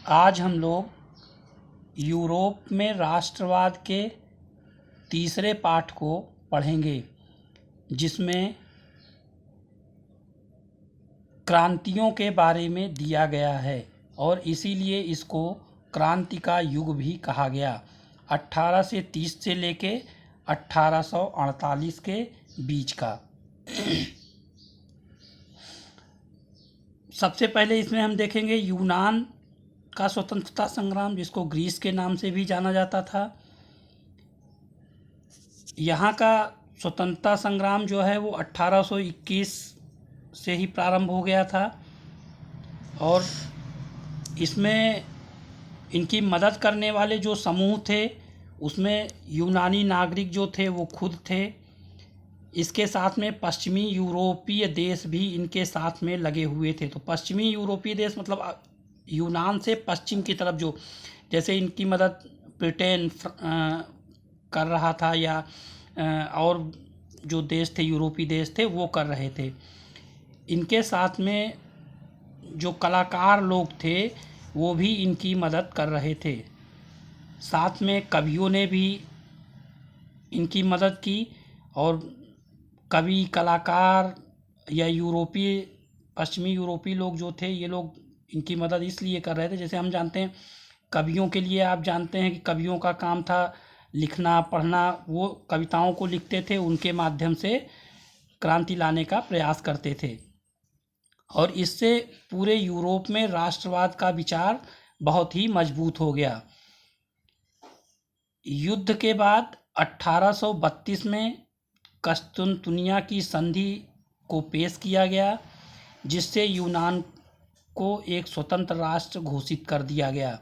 आज हम लोग यूरोप में राष्ट्रवाद के तीसरे पाठ को पढ़ेंगे, जिसमें क्रांतियों के बारे में दिया गया है और इसीलिए इसको क्रांति का युग भी कहा गया। 1830 से लेके 1848 के बीच का। सबसे पहले इसमें हम देखेंगे यूनान का स्वतंत्रता संग्राम, जिसको ग्रीस के नाम से भी जाना जाता था। यहाँ का स्वतंत्रता संग्राम जो है वो 1821 से ही प्रारंभ हो गया था और इसमें इनकी मदद करने वाले जो समूह थे उसमें यूनानी नागरिक जो थे वो खुद थे। इसके साथ में पश्चिमी यूरोपीय देश भी इनके साथ में लगे हुए थे। तो पश्चिमी यूरोपीय देश मतलब यूनान से पश्चिम की तरफ, जो जैसे इनकी मदद ब्रिटेन कर रहा था या और जो देश थे, यूरोपीय देश थे, वो कर रहे थे। इनके साथ में जो कलाकार लोग थे वो भी इनकी मदद कर रहे थे। साथ में कवियों ने भी इनकी मदद की और कवि, कलाकार या पश्चिमी यूरोपीय लोग जो थे, ये लोग इनकी मदद इसलिए कर रहे थे। जैसे हम जानते हैं कवियों के लिए, आप जानते हैं कि कवियों का काम था लिखना पढ़ना। वो कविताओं को लिखते थे, उनके माध्यम से क्रांति लाने का प्रयास करते थे और इससे पूरे यूरोप में राष्ट्रवाद का विचार बहुत ही मजबूत हो गया। युद्ध के बाद 1832 में कस्तूनतुनिया की संधि को पेश किया गया, जिससे यूनान को एक स्वतंत्र राष्ट्र घोषित कर दिया गया।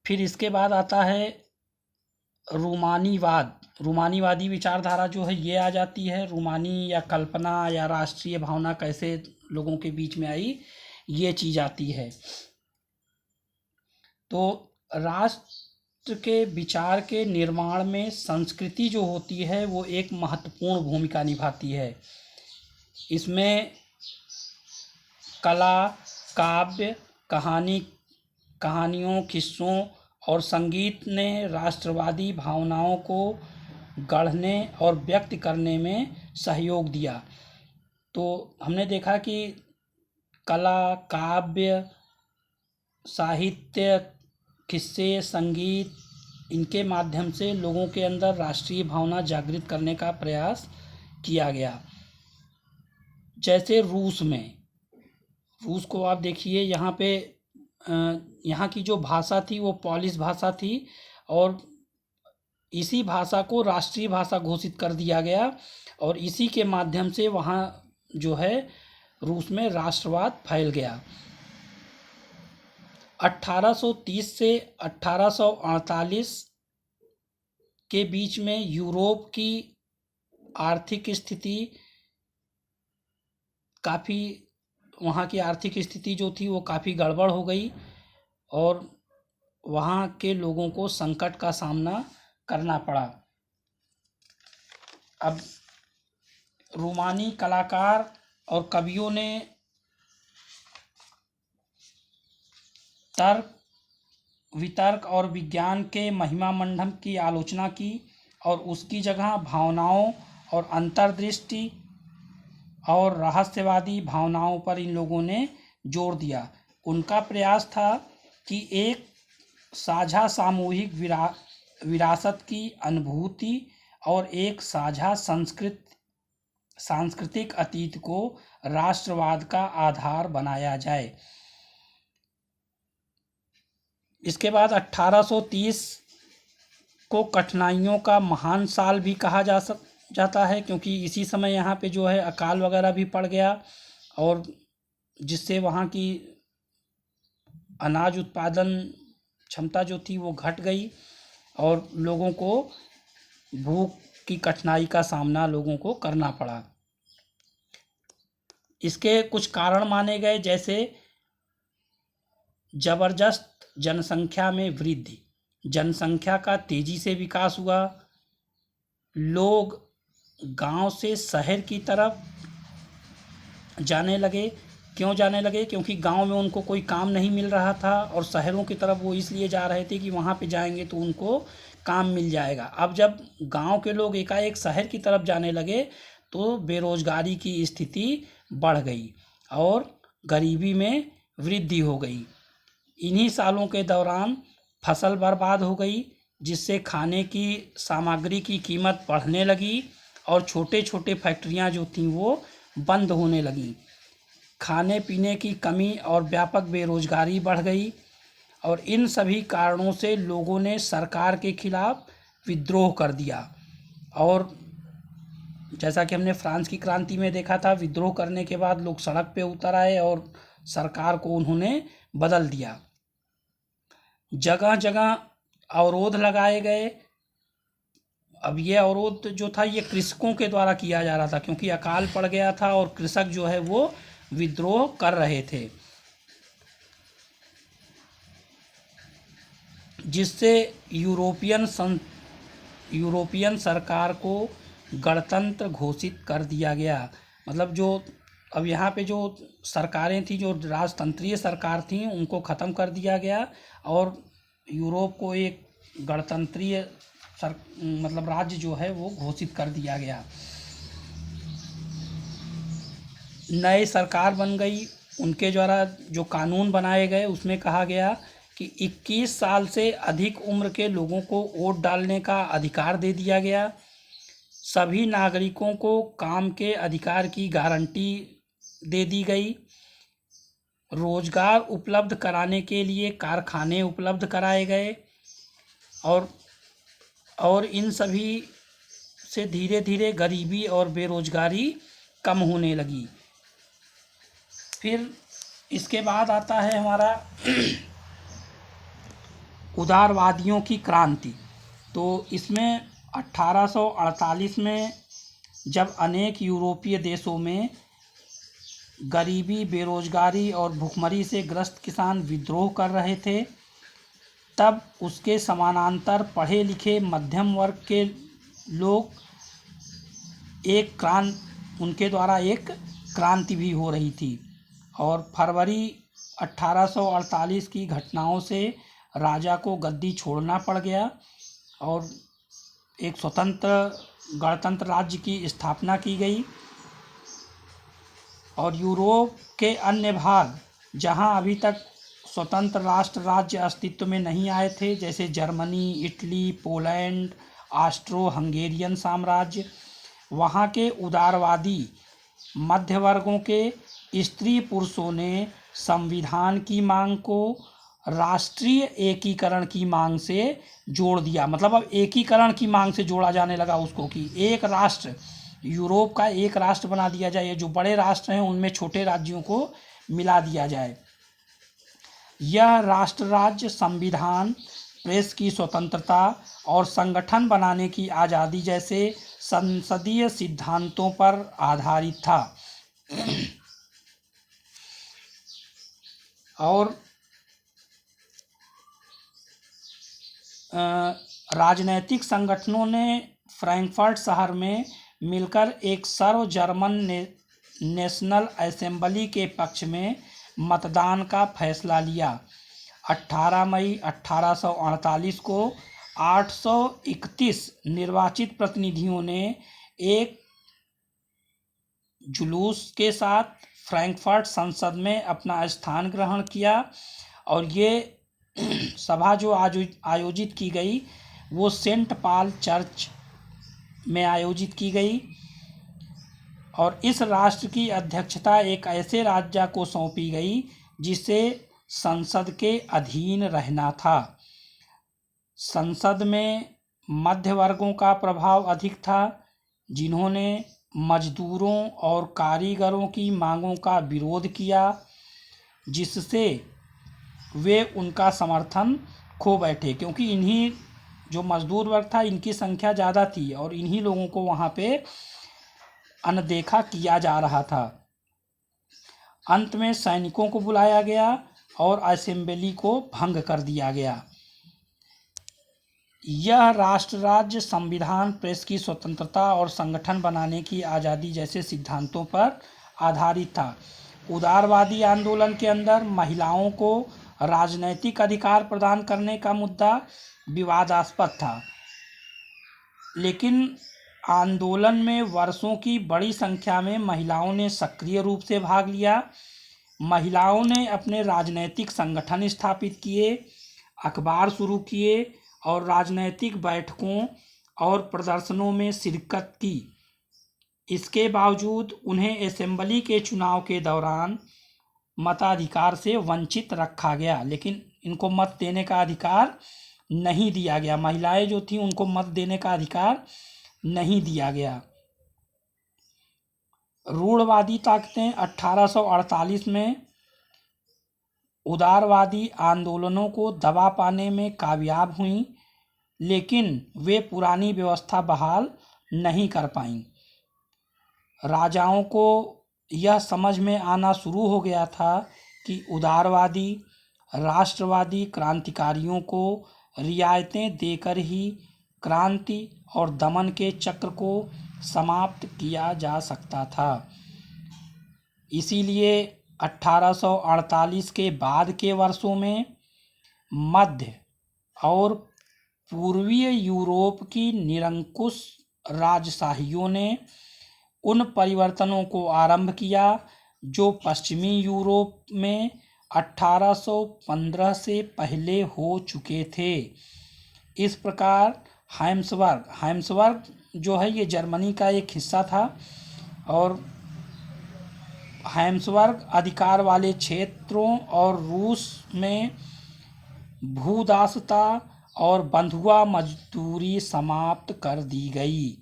फिर इसके बाद आता है रूमानीवाद। रूमानीवादी विचारधारा जो है ये आ जाती है। रूमानी या कल्पना या राष्ट्रीय भावना कैसे लोगों के बीच में आई, ये चीज़ आती है। तो राष्ट्र के विचार के निर्माण में संस्कृति जो होती है वो एक महत्वपूर्ण भूमिका निभाती है। इसमें कला, काव्य, कहानियों, किस्सों और संगीत ने राष्ट्रवादी भावनाओं को गढ़ने और व्यक्त करने में सहयोग दिया। तो हमने देखा कि कला, काव्य, साहित्य, किस्से, संगीत, इनके माध्यम से लोगों के अंदर राष्ट्रीय भावना जागृत करने का प्रयास किया गया। जैसे रूस को आप देखिए, यहाँ पे यहाँ की जो भाषा थी वो पॉलिश भाषा थी और इसी भाषा को राष्ट्रीय भाषा घोषित कर दिया गया और इसी के माध्यम से वहाँ जो है रूस में राष्ट्रवाद फैल गया। 1830 से 1848 के बीच में यूरोप की आर्थिक स्थिति काफ़ी, वहाँ की आर्थिक स्थिति जो थी वो काफ़ी गड़बड़ हो गई और वहाँ के लोगों को संकट का सामना करना पड़ा। अब रूमानी कलाकार और कवियों ने तर्क, वितर्क और विज्ञान के महिमा मंडन की आलोचना की और उसकी जगह भावनाओं और अंतर्दृष्टि और रहस्यवादी भावनाओं पर इन लोगों ने जोर दिया। उनका प्रयास था कि एक साझा सामूहिक विरासत की अनुभूति और एक साझा सांस्कृतिक अतीत को राष्ट्रवाद का आधार बनाया जाए। इसके बाद 1830 को कठिनाइयों का महान साल भी कहा जाता है, क्योंकि इसी समय यहाँ पे जो है अकाल वगैरह भी पड़ गया और जिससे वहाँ की अनाज उत्पादन क्षमता जो थी वो घट गई और लोगों को भूख की कठिनाई का सामना लोगों को करना पड़ा। इसके कुछ कारण माने गए, जैसे जबरदस्त जनसंख्या में वृद्धि, जनसंख्या का तेजी से विकास हुआ, लोग गांव से शहर की तरफ जाने लगे क्यों जाने लगे? क्योंकि गांव में उनको कोई काम नहीं मिल रहा था और शहरों की तरफ वो इसलिए जा रहे थे कि वहाँ पे जाएंगे तो उनको काम मिल जाएगा। अब जब गांव के लोग एकाएक शहर की तरफ जाने लगे तो बेरोजगारी की स्थिति बढ़ गई और गरीबी में वृद्धि हो गई। इन्हीं सालों के दौरान फसल बर्बाद हो गई, जिससे खाने की सामग्री की कीमत बढ़ने लगी और छोटे छोटे फैक्ट्रियां जो थीं वो बंद होने लगीं। खाने पीने की कमी और व्यापक बेरोजगारी बढ़ गई और इन सभी कारणों से लोगों ने सरकार के खिलाफ विद्रोह कर दिया। और जैसा कि हमने फ्रांस की क्रांति में देखा था, विद्रोह करने के बाद लोग सड़क पे उतर आए और सरकार को उन्होंने बदल दिया। जगह जगह अवरोध लगाए गए। अब ये अवरोध जो था ये कृषकों के द्वारा किया जा रहा था, क्योंकि अकाल पड़ गया था और कृषक जो है वो विद्रोह कर रहे थे, जिससे यूरोपियन सरकार को गणतंत्र घोषित कर दिया गया। मतलब जो अब यहाँ पे जो सरकारें थी, जो राजतंत्रीय सरकार थी, उनको ख़त्म कर दिया गया और यूरोप को एक गणतंत्रीय मतलब राज्य जो है वो घोषित कर दिया गया। नई सरकार बन गई, उनके द्वारा जो कानून बनाए गए उसमें कहा गया कि 21 साल से अधिक उम्र के लोगों को वोट डालने का अधिकार दे दिया गया। सभी नागरिकों को काम के अधिकार की गारंटी दे दी गई। रोजगार उपलब्ध कराने के लिए कारखाने उपलब्ध कराए गए और इन सभी से धीरे धीरे गरीबी और बेरोजगारी कम होने लगी। फिर इसके बाद आता है हमारा उदारवादियों की क्रांति। तो इसमें 1848 में जब अनेक यूरोपीय देशों में गरीबी, बेरोजगारी और भुखमरी से ग्रस्त किसान विद्रोह कर रहे थे, तब उसके समानांतर पढ़े लिखे मध्यम वर्ग के लोग उनके द्वारा एक क्रांति भी हो रही थी। और फरवरी 1848 की घटनाओं से राजा को गद्दी छोड़ना पड़ गया और एक स्वतंत्र गणतंत्र राज्य की स्थापना की गई। और यूरोप के अन्य भाग जहां अभी तक स्वतंत्र राष्ट्र राज्य अस्तित्व में नहीं आए थे, जैसे Germany, Italy, Poland, Austro Hungarian साम्राज्य, वहां के उदारवादी मध्य वर्गों के स्त्री पुरुषों ने संविधान की मांग को राष्ट्रीय एकीकरण की मांग से जोड़ दिया। मतलब अब एकीकरण की मांग से जोड़ा जाने लगा उसको कि एक राष्ट्र, यूरोप का एक राष्ट्र बना दिया जाए। जो बड़े राष्ट्र हैं उनमें छोटे राज्यों को मिला दिया जाए। यह राष्ट्र राज्य संविधान, प्रेस की स्वतंत्रता और संगठन बनाने की आज़ादी जैसे संसदीय सिद्धांतों पर आधारित था। और राजनैतिक संगठनों ने फ्रैंकफर्ट शहर में मिलकर एक सर्व जर्मन नेशनल असेंबली के पक्ष में मतदान का फैसला लिया। 18 मई 1848 को 831 निर्वाचित प्रतिनिधियों ने एक जुलूस के साथ फ्रैंकफर्ट संसद में अपना स्थान ग्रहण किया। और ये सभा जो आयोजित की गई वो सेंट पॉल चर्च में आयोजित की गई। और इस राष्ट्र की अध्यक्षता एक ऐसे राज्य को सौंपी गई जिसे संसद के अधीन रहना था। संसद में मध्य वर्गों का प्रभाव अधिक था, जिन्होंने मजदूरों और कारीगरों की मांगों का विरोध किया, जिससे वे उनका समर्थन खो बैठे। क्योंकि इन्हीं जो मजदूर वर्ग था इनकी संख्या ज़्यादा थी और इन्हीं लोगों को वहाँ पे अनदेखा किया जा रहा था। अंत में सैनिकों को बुलाया गया और असेंबली को भंग कर दिया गया। यह राष्ट्र राज्य संविधान, प्रेस की स्वतंत्रता और संगठन बनाने की आज़ादी जैसे सिद्धांतों पर आधारित था। उदारवादी आंदोलन के अंदर महिलाओं को राजनैतिक अधिकार प्रदान करने का मुद्दा विवादास्पद था, लेकिन आंदोलन में वर्षों की बड़ी संख्या में महिलाओं ने सक्रिय रूप से भाग लिया। महिलाओं ने अपने राजनैतिक संगठन स्थापित किए, अखबार शुरू किए और राजनैतिक बैठकों और प्रदर्शनों में शिरकत की। इसके बावजूद उन्हें असेंबली के चुनाव के दौरान मताधिकार से वंचित रखा गया, लेकिन इनको मत देने का अधिकार नहीं दिया गया। महिलाएं जो थी उनको मत देने का अधिकार नहीं दिया गया। रूढ़वादी ताकतें 1848 में उदारवादी आंदोलनों को दबा पाने में कामयाब हुईं, लेकिन वे पुरानी व्यवस्था बहाल नहीं कर पाईं। राजाओं को यह समझ में आना शुरू हो गया था कि उदारवादी राष्ट्रवादी क्रांतिकारियों को रियायतें देकर ही क्रांति और दमन के चक्र को समाप्त किया जा सकता था। इसीलिए 1848 के बाद के वर्षों में मध्य और पूर्वीय यूरोप की निरंकुश राजशाहियों ने उन परिवर्तनों को आरंभ किया जो पश्चिमी यूरोप में 1815 से पहले हो चुके थे। इस प्रकार हैम्सबर्ग जो है ये जर्मनी का एक हिस्सा था और हैम्सबर्ग अधिकार वाले क्षेत्रों और रूस में भूदासता और बंधुआ मजदूरी समाप्त कर दी गई।